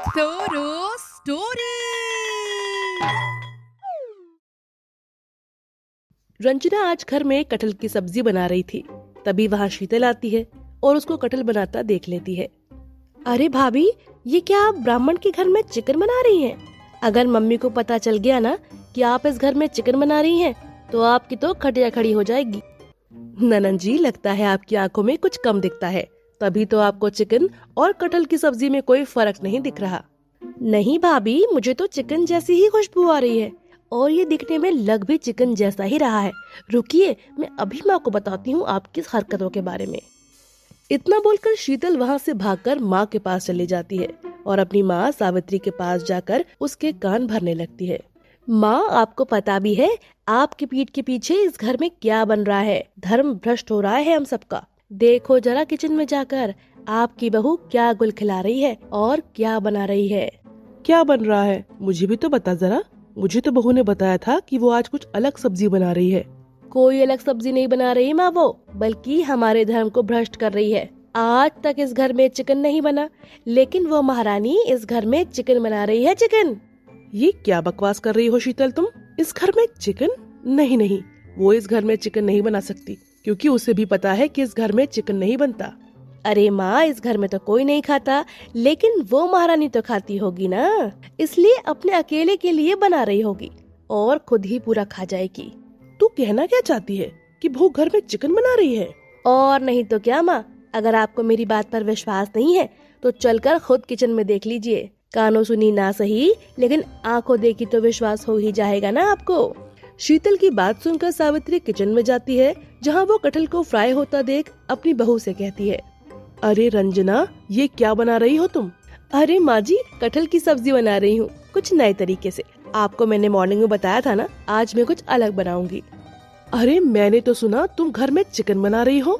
Toro Story। Ranjana आज घर में कटहल की सब्जी बना रही थी। तभी वहाँ शीतल आती है और उसको कटहल बनाता देख लेती है। अरे भाभी, ये क्या आप ब्राह्मण के घर में चिकन बना रही हैं? अगर मम्मी को पता चल गया ना कि आप इस घर में चिकन बना रही हैं, तो आपकी तो खटिया खड़ी हो जाएगी। ननद जी, लगता है आपकी आंखों में कुछ कम दिखता है, तभी तो आपको चिकन और कटहल की सब्जी में कोई फर्क नहीं दिख रहा। नहीं भाभी, मुझे तो चिकन जैसी ही खुशबू आ रही है और ये दिखने में लग भी चिकन जैसा ही रहा है। रुकिए, मैं अभी माँ को बताती हूँ आपकी हरकतों के बारे में। इतना बोलकर शीतल वहाँ से भागकर माँ के पास चली जाती है और अपनी माँ सावित्री के पास जाकर उसके कान भरने लगती है। माँ, आपको पता भी है आपकी पीठ के पीछे इस घर में क्या बन रहा है? धर्म भ्रष्ट हो रहा है हम सबका। देखो जरा किचन में जाकर, आपकी बहू क्या गुल खिला रही है और क्या बना रही है। क्या बन रहा है? मुझे भी तो बता जरा। मुझे तो बहू ने बताया था कि वो आज कुछ अलग सब्जी बना रही है। कोई अलग सब्जी नहीं बना रही माँ वो, बल्कि हमारे धर्म को भ्रष्ट कर रही है। आज तक इस घर में चिकन नहीं बना, लेकिन वो महारानी इस घर में चिकन बना रही है। चिकन? ये क्या बकवास कर रही हो शीतल तुम? इस घर में चिकन? नहीं नहीं, वो इस घर में चिकन नहीं बना सकती, क्योंकि उसे भी पता है कि इस घर में चिकन नहीं बनता। अरे माँ, इस घर में तो कोई नहीं खाता, लेकिन वो महारानी तो खाती होगी ना, इसलिए अपने अकेले के लिए बना रही होगी और खुद ही पूरा खा जाएगी। तू कहना क्या चाहती है कि बहू घर में चिकन बना रही है? और नहीं तो क्या माँ, अगर आपको मेरी बात पर विश्वास नहीं है तो चलकर खुद किचन में देख लीजिए। कानों सुनी ना सही, लेकिन आंखों देखी तो विश्वास हो ही जाएगा ना आपको। शीतल की बात सुनकर सावित्री किचन में जाती है, जहाँ वो कटहल को फ्राई होता देख अपनी बहू से कहती है, अरे रंजना, ये क्या बना रही हो तुम? अरे माँ जी, कटहल की सब्जी बना रही हूँ, कुछ नए तरीके से। आपको मैंने मॉर्निंग में बताया था ना, आज मैं कुछ अलग बनाऊंगी। अरे मैंने तो सुना तुम घर में चिकन बना रही हो।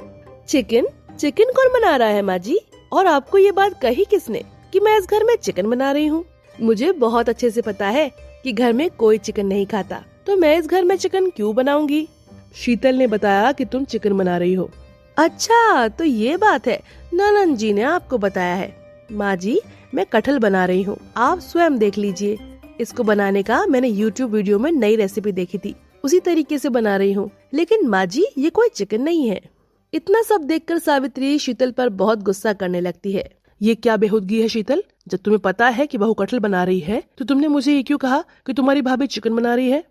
चिकन? चिकन कौन बना रहा है माँ जी? और आपको ये बात कही किसने कि मैं इस घर में चिकन बना रही हूँ? मुझे बहुत अच्छे से पता है कि घर में कोई चिकन नहीं खाता, तो मैं इस घर में चिकन क्यों बनाऊंगी? शीतल ने बताया कि तुम चिकन बना रही हो। अच्छा, तो ये बात है, ननद जी ने आपको बताया है। माँ जी, मैं कटहल बना रही हूँ, आप स्वयं देख लीजिए। इसको बनाने का मैंने YouTube वीडियो में नई रेसिपी देखी थी, उसी तरीके से बना रही हूँ। लेकिन माँ जी, ये कोई चिकन नहीं है। इतना सब देखकर सावित्री शीतल पर बहुत गुस्सा करने लगती है। ये क्या बेहूदगी है शीतल? जब तुम्हें पता है कि बहू कटहल बना रही है, तो तुमने मुझे ये क्यों कहा कि तुम्हारी भाभी चिकन बना रही है?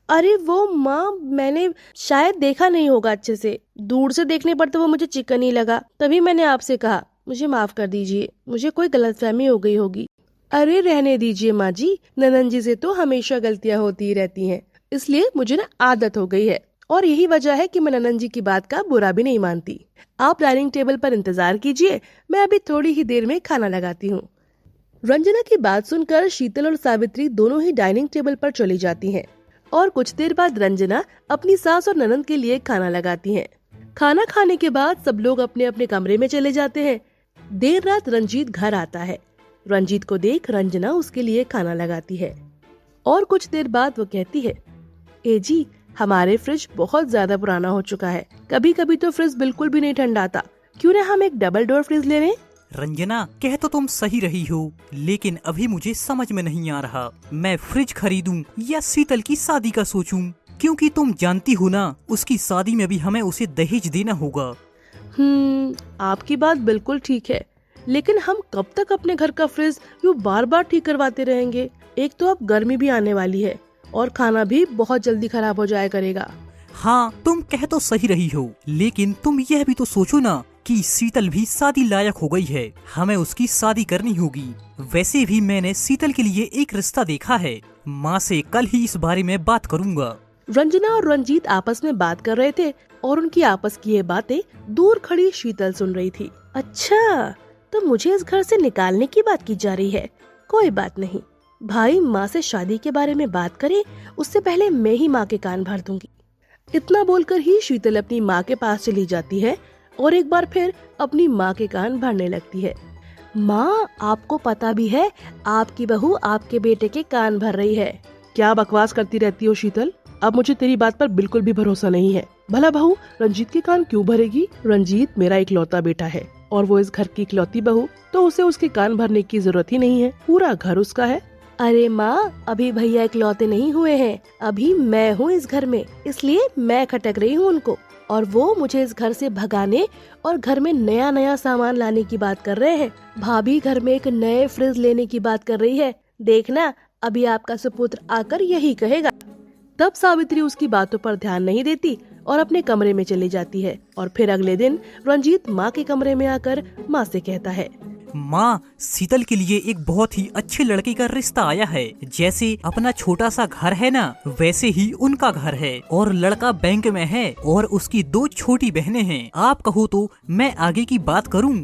अरे वो माँ, मैंने शायद देखा नहीं होगा अच्छे से, दूर से देखने पर तो वो मुझे चिकन ही लगा, तभी मैंने आपसे कहा। मुझे माफ कर दीजिए, मुझे कोई गलतफहमी हो गई होगी। अरे रहने दीजिए माँ जी, ननद जी से तो हमेशा गलतियाँ होती ही रहती हैं, इसलिए मुझे ना आदत हो गई है, और यही वजह है कि मैं ननद जी की बात का बुरा भी नहीं मानती। आप डाइनिंग टेबल पर इंतजार कीजिए, मैं अभी थोड़ी ही देर में खाना लगाती हूँ। रंजना की बात सुनकर शीतल और सावित्री दोनों ही डाइनिंग टेबल पर चली जाती हैं और कुछ देर बाद रंजना अपनी सास और ननद के लिए खाना लगाती हैं। खाना खाने के बाद सब लोग अपने अपने कमरे में चले जाते हैं। देर रात रंजीत घर आता है। रंजीत को देख रंजना उसके लिए खाना लगाती है और कुछ देर बाद वो कहती है, ए जी, हमारे फ्रिज बहुत ज्यादा पुराना हो चुका है, कभी कभी तो फ्रिज बिल्कुल भी नहीं ठंडा आता, क्यों न हम एक डबल डोर फ्रिज ले लें? रंजना, कह तो तुम सही रही हो, लेकिन अभी मुझे समझ में नहीं आ रहा मैं फ्रिज खरीदूं या शीतल की शादी का सोचूं, क्योंकि तुम जानती हो ना, उसकी शादी में भी हमें उसे दहेज देना होगा। आपकी बात बिल्कुल ठीक है, लेकिन हम कब तक अपने घर का फ्रिज यूँ बार बार ठीक करवाते रहेंगे? एक तो अब गर्मी भी आने वाली है और खाना भी बहुत जल्दी खराब हो जाया करेगा। हाँ, तुम कह तो सही रही हो, लेकिन तुम यह भी तो सोचो ना कि शीतल भी शादी लायक हो गई है, हमें उसकी शादी करनी होगी। वैसे भी मैंने शीतल के लिए एक रिश्ता देखा है, माँ से कल ही इस बारे में बात करूँगा। रंजना और रंजीत आपस में बात कर रहे थे और उनकी आपस की ये बातें दूर खड़ी शीतल सुन रही थी। अच्छा, तो मुझे इस घर से निकालने की बात की जा रही है। कोई बात नहीं, भाई माँ से शादी के बारे में बात करे उससे पहले मैं ही माँ के कान भर दूंगी। इतना बोलकर ही शीतल अपनी माँ के पास चली जाती है और एक बार फिर अपनी माँ के कान भरने लगती है। माँ, आपको पता भी है आपकी बहू आपके बेटे के कान भर रही है। क्या बकवास करती रहती हो शीतल? अब मुझे तेरी बात पर बिल्कुल भी भरोसा नहीं है। भला बहू रंजीत के कान क्यों भरेगी? रंजीत मेरा इकलौता बेटा है और वो इस घर की इकलौती बहू, तो उसे उसके कान भरने की जरूरत ही नहीं है, पूरा घर उसका है। अरे माँ, अभी भैया इकलौते नहीं हुए हैं, अभी मैं हूँ इस घर में, इसलिए मैं खटक रही हूँ उनको, और वो मुझे इस घर से भगाने और घर में नया नया सामान लाने की बात कर रहे हैं। भाभी घर में एक नए फ्रिज लेने की बात कर रही है, देखना अभी आपका सुपुत्र आकर यही कहेगा। तब सावित्री उसकी बातों पर ध्यान नहीं देती और अपने कमरे में चली जाती है। और फिर अगले दिन रंजीत माँ के कमरे में आकर माँ से कहता है, माँ, शीतल के लिए एक बहुत ही अच्छे लड़के का रिश्ता आया है। जैसे अपना छोटा सा घर है ना, वैसे ही उनका घर है, और लड़का बैंक में है और उसकी 2 छोटी बहनें हैं। आप कहो तो मैं आगे की बात करूँ?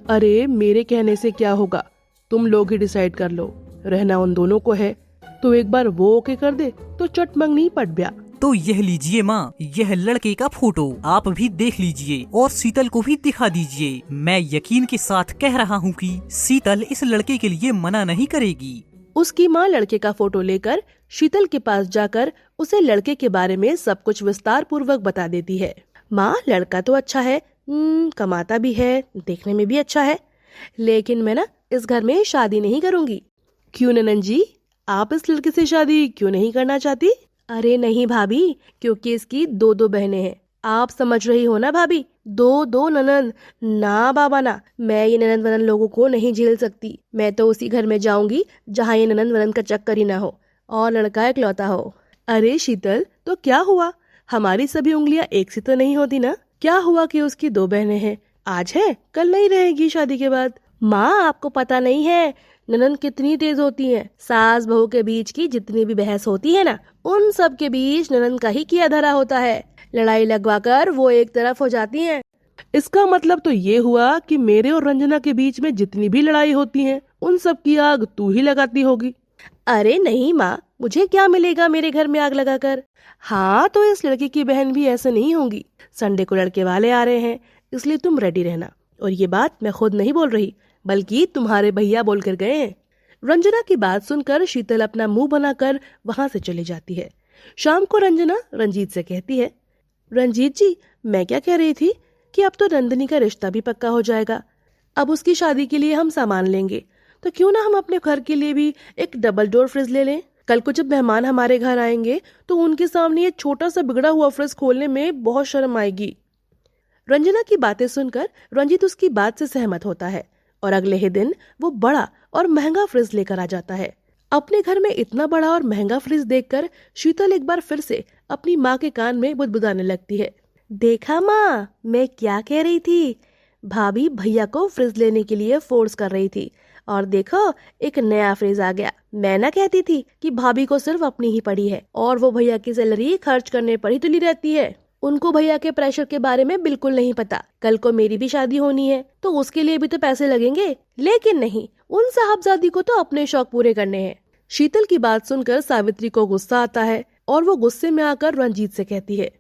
अरे मेरे कहने से क्या होगा, तुम लोग ही डिसाइड कर लो, रहना उन दोनों को है तो एक बार वो ओके कर दे तो चट मंगनी पट ब्या। तो यह लीजिए माँ, यह लड़के का फोटो, आप भी देख लीजिए और शीतल को भी दिखा दीजिए। मैं यकीन के साथ कह रहा हूँ कि शीतल इस लड़के के लिए मना नहीं करेगी। उसकी माँ लड़के का फोटो लेकर शीतल के पास जाकर उसे लड़के के बारे में सब कुछ विस्तार पूर्वक बता देती है। माँ, लड़का तो अच्छा है, कमाता भी है, देखने में भी अच्छा है, लेकिन मैं ना इस घर में शादी नहीं करूँगी। क्यों ननन जी, आप इस लड़के से शादी क्यों नहीं करना चाहती? अरे नहीं भाभी, क्योंकि इसकी 2 बहनें हैं, आप समझ रही हो ना भाभी, 2 ननंद। ना बाबा ना, मैं ये ननंद वनंद लोगों को नहीं झेल सकती। मैं तो उसी घर में जाऊंगी जहाँ ये ननंद वनंद का चक्कर ही ना हो और लड़का इकलौता हो। अरे शीतल, तो क्या हुआ, हमारी सभी उंगलियां एक सी तो नहीं होती ना। क्या हुआ कि उसकी 2 बहनें हैं, आज है कल नहीं रहेगी शादी के बाद। माँ, आपको पता नहीं है ननंद कितनी तेज होती हैं। सास बहू के बीच की जितनी भी बहस होती है ना, उन सब के बीच ननंद का ही किया धरा होता है। लड़ाई लगवाकर वो एक तरफ हो जाती हैं। इसका मतलब तो ये हुआ कि मेरे और रंजना के बीच में जितनी भी लड़ाई होती है उन सब की आग तू ही लगाती होगी। अरे नहीं माँ, मुझे क्या मिलेगा मेरे घर में आग लगाकर। हाँ, तो इस लड़के की बहन भी ऐसे नहीं होंगी। संडे को लड़के वाले आ रहे हैं, इसलिए तुम रेडी रहना। और ये बात मैं खुद नहीं बोल रही, बल्कि तुम्हारे भैया बोल कर गए हैं। रंजना की बात सुनकर शीतल अपना मुंह बनाकर वहां से चली जाती है। शाम को रंजना रंजीत से कहती है, रंजीत जी, मैं क्या कह रही थी कि अब तो नंदिनी का रिश्ता भी पक्का हो जाएगा। अब उसकी शादी के लिए हम सामान लेंगे, तो क्यों ना हम अपने घर के लिए भी एक डबल डोर फ्रिज ले लें। कल को जब मेहमान हमारे घर आएंगे तो उनके सामने ये छोटा सा बिगड़ा हुआ फ्रिज खोलने में बहुत शर्म आएगी। रंजना की बातें सुनकर रंजीत उसकी बात से सहमत होता है और अगले ही दिन वो बड़ा और महंगा फ्रिज लेकर आ जाता है। अपने घर में इतना बड़ा और महंगा फ्रिज देखकर शीतल एक बार फिर से अपनी माँ के कान में बुदबुदाने लगती है। देखा माँ, मैं क्या कह रही थी, भाभी भैया को फ्रिज लेने के लिए फोर्स कर रही थी, और देखो एक नया फ्रिज आ गया। मैं ना कहती थी कि भाभी को सिर्फ अपनी ही पड़ी है और वो भैया की सैलरी खर्च करने पर ही तुली रहती है। उनको भैया के प्रेशर के बारे में बिल्कुल नहीं पता। कल को मेरी भी शादी होनी है तो उसके लिए भी तो पैसे लगेंगे, लेकिन नहीं, उन साहबजादी को तो अपने शौक पूरे करने हैं। शीतल की बात सुनकर सावित्री को गुस्सा आता है और वो गुस्से में आकर रंजीत से कहती है,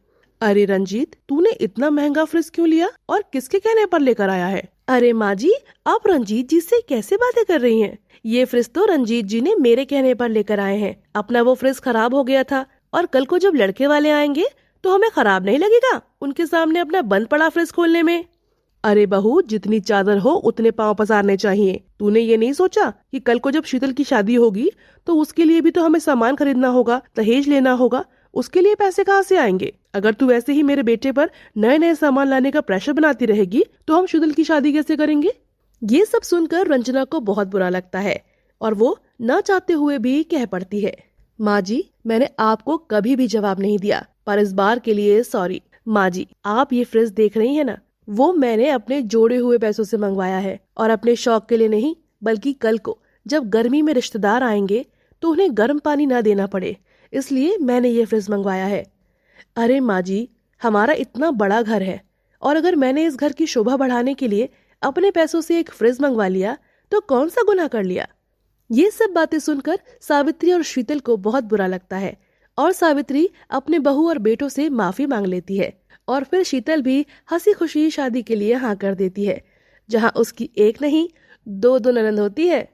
अरे रंजीत, तूने इतना महंगा फ्रिज क्यों लिया और किसके कहने पर लेकर आया है? अरे माँ जी, आप रंजीत जी से कैसे बातें कर रही हैं? ये फ्रिज तो रंजीत जी ने मेरे कहने पर लेकर आए हैं। अपना वो फ्रिज खराब हो गया था और कल को जब लड़के वाले आएंगे तो हमें खराब नहीं लगेगा उनके सामने अपना बंद पड़ा फ्रिज खोलने में। अरे बहू, जितनी चादर हो उतने पांव पसारने चाहिए। तूने ये नहीं सोचा कि कल को जब शीतल की शादी होगी तो उसके लिए भी तो हमें सामान खरीदना होगा, दहेज लेना होगा, उसके लिए पैसे कहाँ से आएंगे? अगर तू ऐसे ही मेरे बेटे पर नए नए सामान लाने का प्रेशर बनाती रहेगी तो हम शीतल की शादी कैसे करेंगे? ये सब सुनकर रंजना को बहुत बुरा लगता है और वो न चाहते हुए भी कह पड़ती है, माँ जी, मैंने आपको कभी भी जवाब नहीं दिया, पर इस बार के लिए सॉरी। माँ जी, आप ये फ्रिज देख रही है ना, वो मैंने अपने जोड़े हुए पैसों से मंगवाया है और अपने शौक के लिए नहीं, बल्कि कल को जब गर्मी में रिश्तेदार आएंगे तो उन्हें गर्म पानी ना देना पड़े, इसलिए मैंने ये फ्रिज मंगवाया है। अरे माँ जी, हमारा इतना बड़ा घर है और अगर मैंने इस घर की शोभा बढ़ाने के लिए अपने पैसों से एक फ्रिज मंगवा लिया तो कौन सा गुनाह कर लिया? ये सब बातें सुनकर सावित्री और शीतल को बहुत बुरा लगता है और सावित्री अपने बहू और बेटों से माफी मांग लेती है और फिर शीतल भी हंसी खुशी शादी के लिए हाँ कर देती है, जहाँ उसकी एक नहीं 2 ननद होती है।